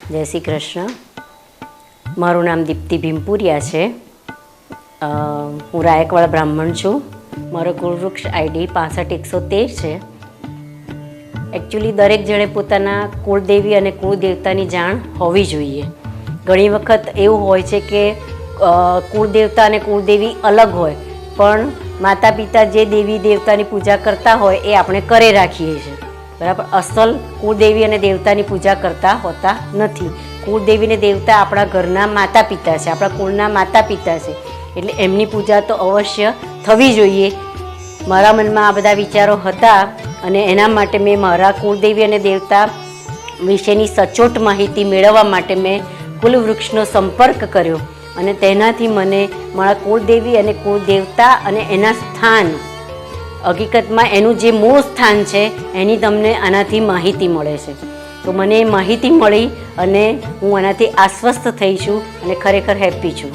જય શ્રી કૃષ્ણ. મારું નામ દીપ્તિ ભીમપુરિયા છે. હું રાયકવાડા બ્રાહ્મણ છું. મારો કુળવૃક્ષ આઈડી 65113 છે. એકચ્યુઅલી દરેક જણે પોતાના કુળદેવી અને કુળદેવતાની જાણ હોવી જોઈએ. ઘણી વખત એવું હોય છે કે કુળદેવતા અને કુળદેવી અલગ હોય, પણ માતા પિતા જે દેવી દેવતાની પૂજા કરતા હોય એ આપણે કરે રાખીએ છીએ, બરાબર. અસલ કુળદેવી અને દેવતાની પૂજા કરતા હોતા નથી. કુળદેવી અને દેવતા આપણા ઘરના માતા પિતા છે, આપણા કુળના માતા પિતા છે, એટલે એમની પૂજા તો અવશ્ય થવી જોઈએ. મારા મનમાં આ બધા વિચારો હતા અને એના માટે મેં મારા કુળદેવી અને દેવતા વિશેની સચોટ માહિતી મેળવવા માટે મેં કુલવૃક્ષનો સંપર્ક કર્યો અને તેનાથી મને મારા કુળદેવી અને કુળદેવતા અને એના સ્થાન, હકીકતમાં એનું જે મૂળ સ્થાન છે એની તમને આનાથી માહિતી મળે છે. તો મને માહિતી મળી અને હું આનાથી આશ્વસ્ત થઈ છું અને ખરેખર હેપી છું.